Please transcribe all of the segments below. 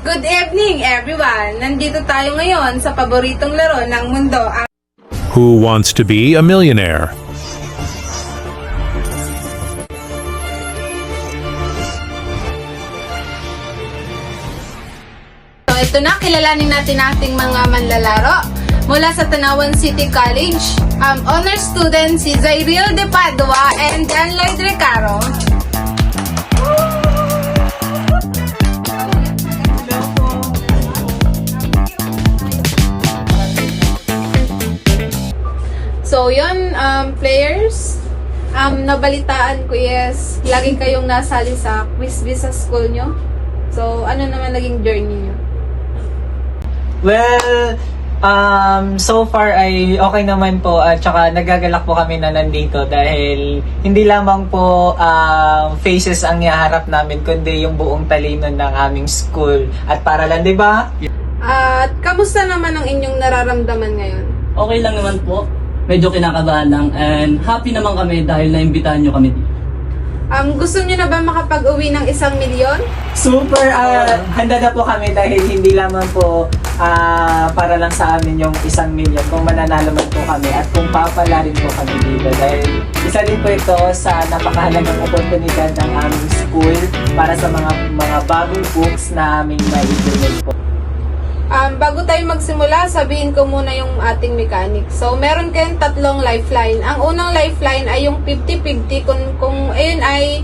Good evening, everyone! Nandito tayo ngayon sa paboritong laro ng mundo, ang Who wants to be a millionaire? So, ito na, kilalanin natin ating mga manlalaro. Mula sa Tanawan City College, honor student si Zairiel De Padua and Dan Lloyd Recaro. So, yun, players, nabalitaan ko, yes, lagi kayong nasali sa quiz sa school nyo. So, ano naman naging journey nyo? Well, so far ay okay naman po at saka nagagalak po kami na nandito dahil hindi lamang po faces ang ihaharap namin kundi yung buong talino ng aming school at paralan, di ba? At kamusta naman ang inyong nararamdaman ngayon? Okay lang naman po. Medyo kinakabahan lang and happy naman kami dahil naimbitahan nyo kami dito. Gusto nyo na ba makapag-uwi ng 1 milyon? Super, handa na po kami dahil hindi lamang po para lang sa amin yung 1 milyon kung mananalo man po kami at kung papala rin po kami dito dahil isa din po ito sa napakahalagang oportunidad ng aming school para sa mga bagong books na aming maibigay po. Bago tayo magsimula, sabihin ko muna yung ating mechanic. So, meron kayong 3 lifeline. Ang unang lifeline ay yung 50-50 kung ayun ay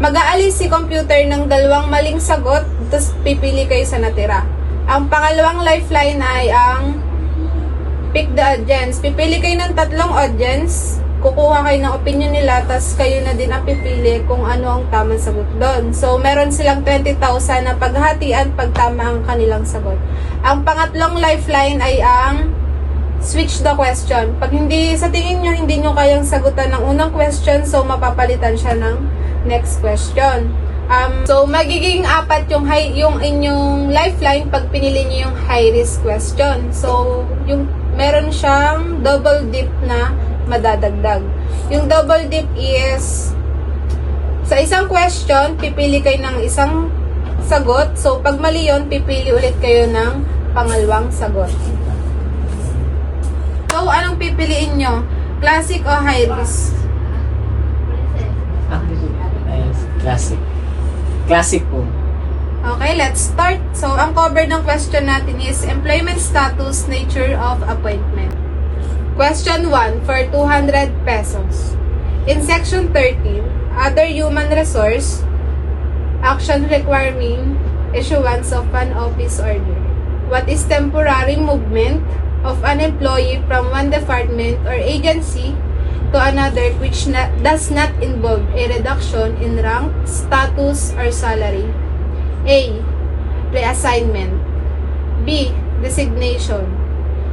mag-aalis si computer ng 2 maling sagot, tapos pipili kayo sa natira. Ang pangalawang lifeline ay ang pick the audience. Pipili kayo ng 3 audience, kukuha kayo ng opinion nila, tapos kayo na din ang pipili kung ano ang tamang sagot doon. So, meron silang 20,000 na paghatian pag tama ang kanilang sagot. Ang pangatlong lifeline ay ang switch the question. Pag hindi, sa tingin nyo, hindi nyo kayang sagutan ng unang question, so mapapalitan siya ng next question. So, magiging 4 yung inyong lifeline pag pinili nyo yung high risk question. So, meron siyang double dip na madadagdag. Yung double dip is sa isang question, pipili kayo ng isang sagot. So, pag mali yun, pipili ulit kayo ng pangalawang sagot. So, anong pipiliin nyo? Classic o high risk? Classic. Classic po. Okay, let's start. So, ang cover ng question natin is employment status, nature of appointment. Question 1 for 200 pesos. In section 13, other human resource, action requiring issuance of an office order. What is temporary movement of an employee from one department or agency to another which does not involve a reduction in rank, status, or salary? A. Reassignment. B. Designation.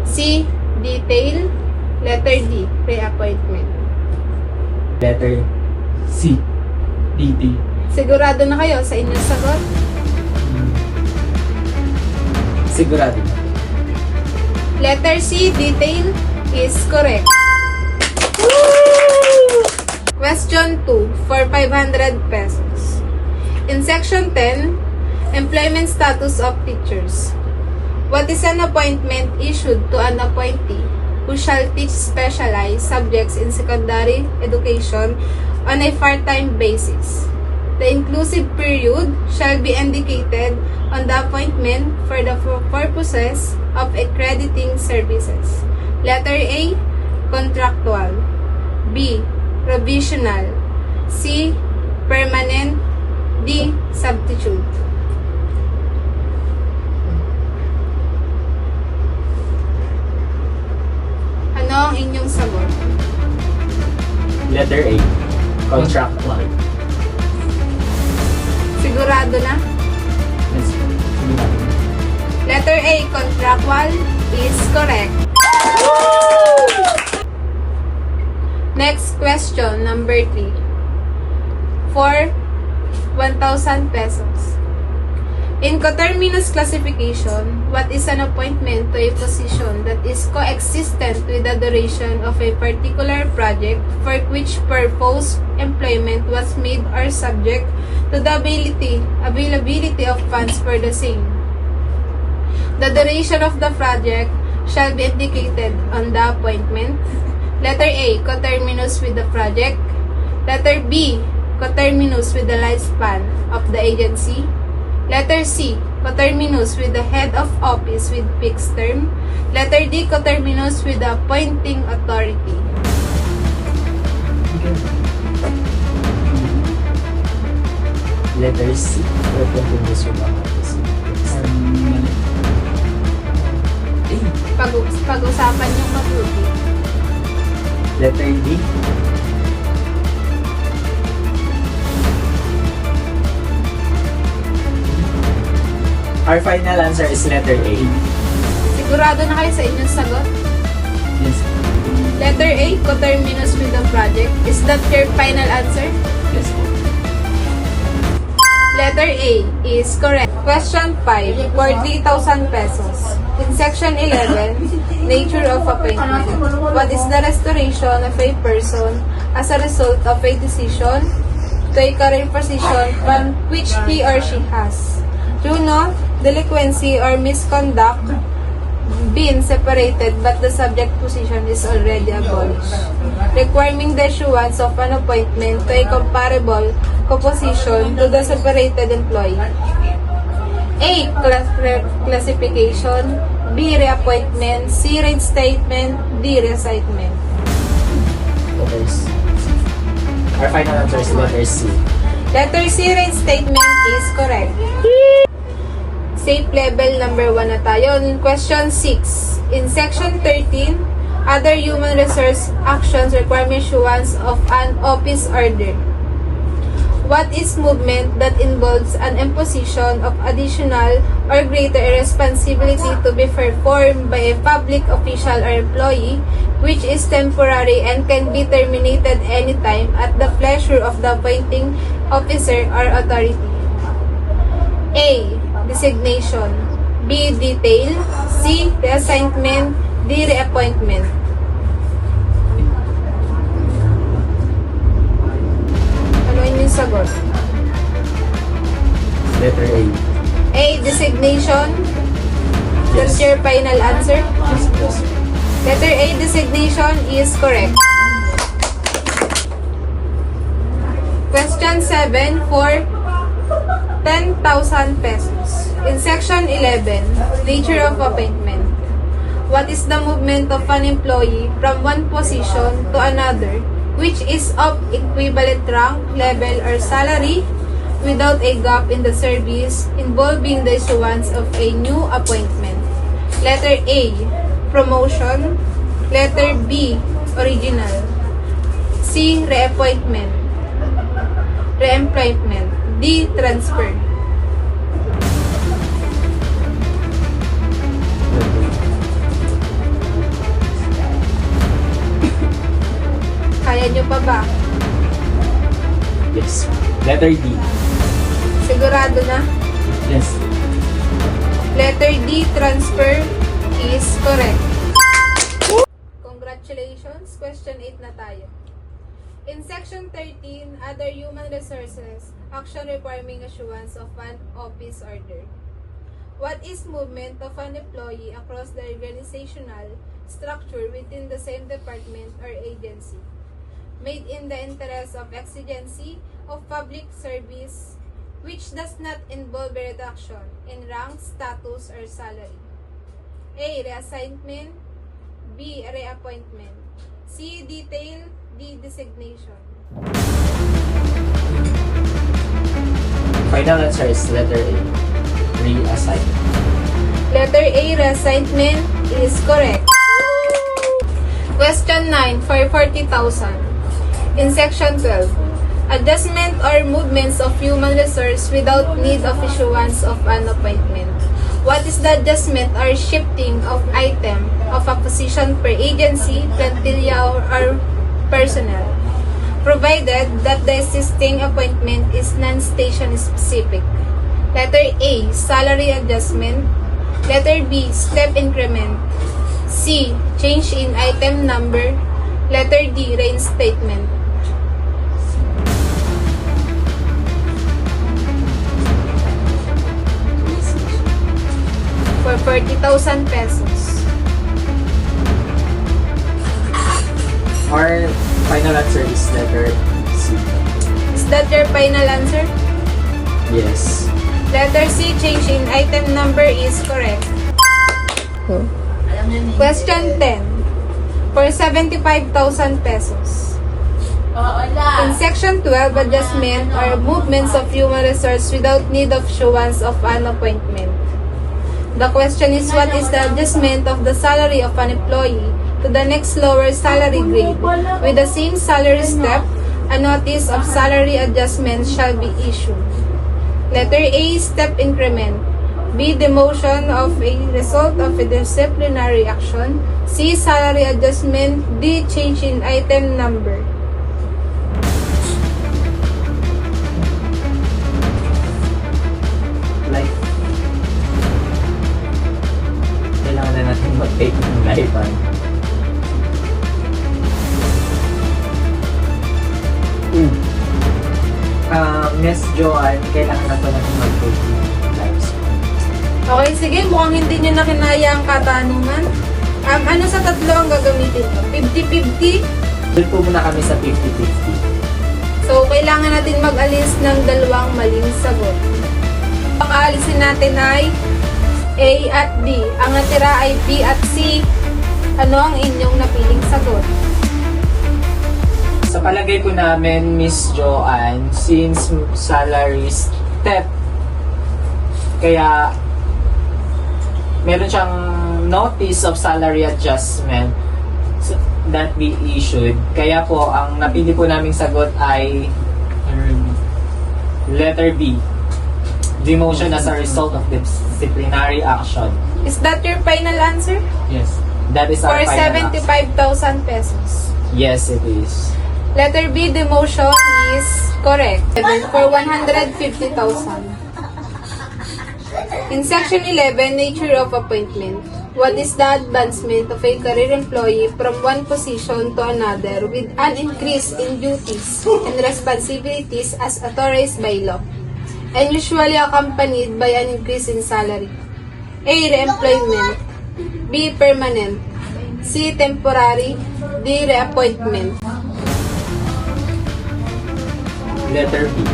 C. Detail. Letter D. Reappointment. Letter C. DT. Sigurado na kayo sa inyong sagot? sigurado. Letter C, detail, is correct. Question 2 for 500 pesos. In section 10, employment status of teachers. What is an appointment issued to an appointee who shall teach specialized subjects in secondary education on a part-time basis? The inclusive period shall be indicated on the appointment for the purposes of accrediting services. Letter A, contractual. B, provisional. C, permanent. D, substitute. Ano ang inyong sagot? Letter A, contractual. Sigurado na? Yes, sigurado. Letter A, contractual, is correct. Next question, number 3. For 1,000 pesos. In coterminous classification, what is an appointment to a position that is coexistent with the duration of a particular project for which purpose employment was made or subject to the availability of funds for the same. The duration of the project shall be indicated on the appointment. Letter A, coterminous with the project. Letter B, coterminous with the lifespan of the agency. Letter C, coterminous with the head of office with fixed term. Letter D, coterminous with the appointing authority. Letter C. Coterminous with the office. Mali. Pag-usapan yung mabuti. Letter D. Our final answer is letter A. Sigurado na kayo sa inyong sagot? Yes. Letter A, coterminous with the project. Is that your final answer? Yes po. Letter A is correct. Question 5 for 3,000 pesos. In section 11, nature of appointment. What is the restoration of a person as a result of a decision to a current position from which he or she has, through no delinquency or misconduct, been separated but the subject position is already abolished, requiring the issuance of an appointment to a comparable composition to the separated employee. A. Classification. B. Reappointment. C. Reinstatement. D. Reassignment. Letters. Our final answer is letter C. Letter C. Reinstatement is correct. Safe level number 1 na tayo. Question 6. In section 13, other human resource actions require issuance of an office order. What is movement that involves an imposition of additional or greater responsibility to be performed by a public official or employee, which is temporary and can be terminated anytime at the pleasure of the appointing officer or authority? A. Designation. B. Detail. C. Reassignment. D. Reappointment. Ano yung sagot? Letter A. A. Designation. That's Yes. your final answer? Yes. Letter A. Designation is correct. Question 7 for 10,000 pesos. In section 11, nature of appointment. What is the movement of an employee from one position to another, which is of equivalent rank, level, or salary, without a gap in the service, involving the issuance of a new appointment? Letter A, promotion. Letter B, original. C, reappointment. Reemployment. D, transfer. Kaya nyo pa ba? Yes. Letter D. Sigurado na? Yes. Letter D, transfer is correct. Congratulations! Question 8 na tayo. In section 13, other human resources, action requiring issuance of an office order. What is movement of an employee across the organizational structure within the same department or agency, made in the interest of exigency of public service, which does not involve a reduction in rank, status, or salary? A. Reassignment. B. Reappointment. C. Detail. D. Designation. Final answer is letter A. Reassignment. Letter A. Reassignment is correct. Question 9 for 40,000. In section 12, adjustment or movements of human resource without need of issuance of an appointment. What is the adjustment or shifting of item of a position per agency, plantilla, or personnel, provided that the existing appointment is non-station specific? Letter A, salary adjustment. Letter B, step increment. C, change in item number. Letter D, reinstatement. 40,000 pesos. Our final answer is letter C. Is that your final answer? Yes. Letter C, change in item number is correct. Question 10. For 75,000 pesos. In section 12, adjustment or movements of human resource without need of issuance of an appointment. The question is, what is the adjustment of the salary of an employee to the next lower salary grade? With the same salary step, a notice of salary adjustment shall be issued. Letter A, step increment. B, demotion of a result of a disciplinary action. C, salary adjustment. D, change in item number. Life. Kailangan na natin mag-take ng life. Miss Joanne, kailangan na po natin mag-take ng life. Okay, sige. Mukhang hindi nyo na kinaya ang katanungan. Ano sa tatlo ang gagamitin ko? 50-50? Doon po muna kami sa 50-50. So, kailangan natin mag-alis ng dalawang maling sagot. Ang aalisin natin ay A at B. Ang natira ay B at C. Ano ang inyong napiling sagot? Sa palagay po namin, Miss Joanne, since salary step, kaya meron siyang notice of salary adjustment that be issued. Kaya po, ang napili po naming sagot ay letter B. Demotion as a result of disciplinary action. Is that your final answer? Yes. That is For our final answer. 75,000 pesos. Yes, it is. Letter B, demotion is correct. For 150,000. In section 11, nature of appointment. What is the advancement of a career employee from one position to another with an increase in duties and responsibilities as authorized by law, and usually accompanied by an increase in salary? A, reemployment. B, permanent. C, temporary. D, reappointment. Letter B.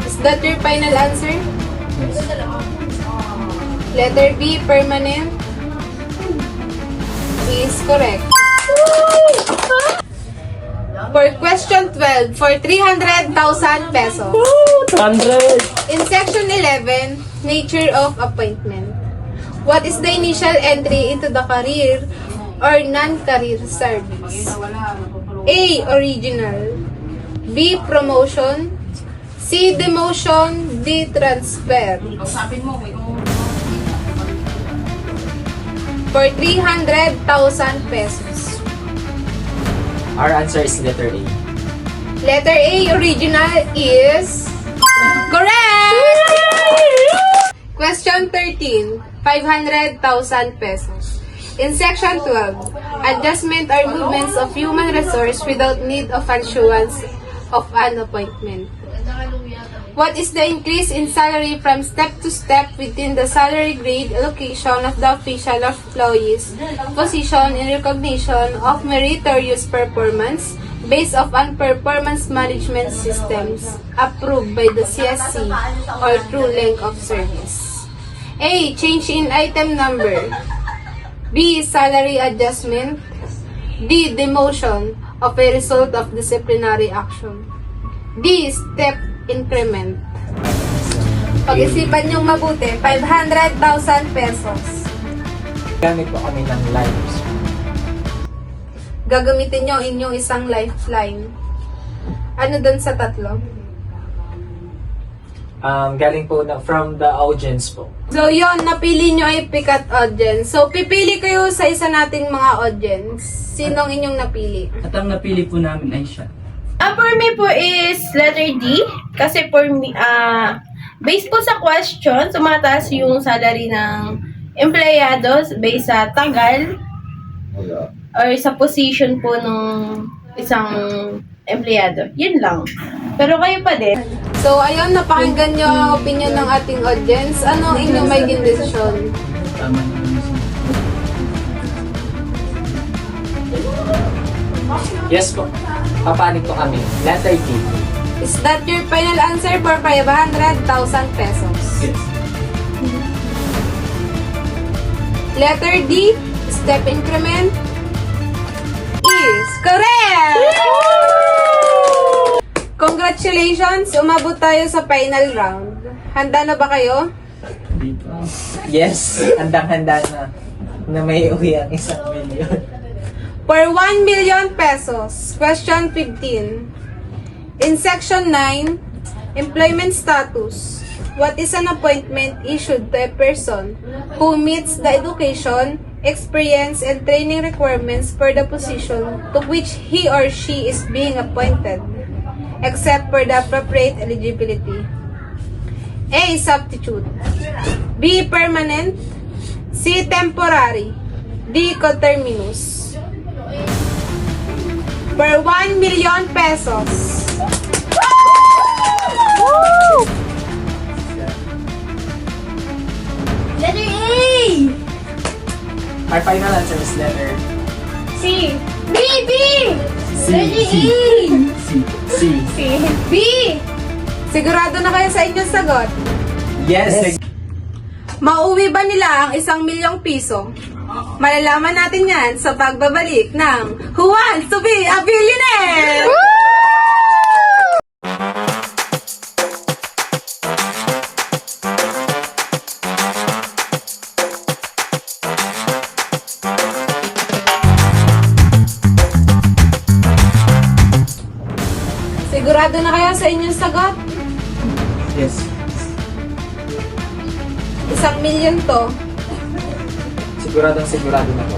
Is that your final answer? Yes. Letter B, permanent, is correct. For question 12, for 300,000 pesos. 100! In section 11, nature of appointment. What is the initial entry into the career or non-career service? A, original. B, promotion. C, demotion. D, transfer. For 300,000 pesos. Our answer is letter A. Letter A, original, is correct! Question 13, 500,000 pesos. In section 12, adjustment or movements of human resource without need of issuance of an appointment. What is the increase in salary from step to step within the salary grade allocation of the official of employee's position in recognition of meritorious performance based on performance management systems approved by the CSC or through length of service? A, change in item number. B, salary adjustment. D, demotion of a result of disciplinary action. D, step increment. Pag-isipan niyong mabuti, 500,000 pesos. Gamit po kami ng lives. Gagamitin niyo ang inyong isang lifeline. Ano dun sa tatlo? Galing po from the audience po. So, yon napili nyo ay pick at audience. So, pipili kayo sa isa nating mga audience. Sinong inyong napili? At ang napili po namin ay siya. For me po is letter D. Kasi for me, based po sa question, tumataas yung salary ng empleyado based sa tagal or sa position po ng isang empleyado. Yun lang. Pero kayo pa din. So, ayun, napakinggan nyo ang opinion ng ating audience. Ano ang inyong magiging desisyon? Tama naman yun. Yes po. Papanig po kami. Letter D. Is that your final answer for 500,000 pesos? Yes. Letter D, step increment, is correct! Congratulations! Umabot tayo sa final round. Handa na ba kayo? Dito. Yes. Handang-handa na may uwi ang 1 milyon. For 1 million pesos, question 15. In section 9, employment status. What is an appointment issued to a person who meets the education, experience, and training requirements for the position to which he or she is being appointed, except for the appropriate eligibility? A. Substitute. B. Permanent. C. Temporary. D. Coterminous. For 1 million pesos. Letter A! Our final answer is letter C. B! B! C. Letter C. A! C. C. C. B! Sigurado na kayo sa inyong sagot? Yes. Mauwi ba nila ang 1 milyong piso? Malalaman natin yan sa pagbabalik ng Who Wants to be a Billionaire? Sigurado na kayo sa inyong sagot? Yes. 1 milyon to. Sigurado na po.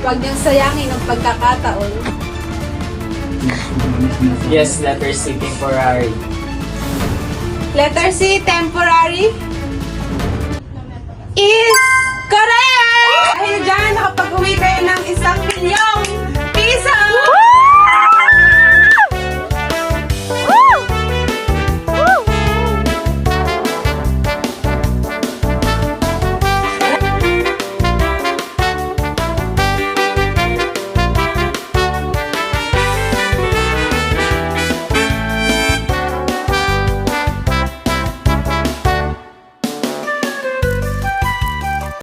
Huwag niyong sayangin ang pagkakataon. Yes, letter C, temporary. Letter C, temporary, is correct! Dahil dyan, nakapag-uwi kayo ng 1 milyong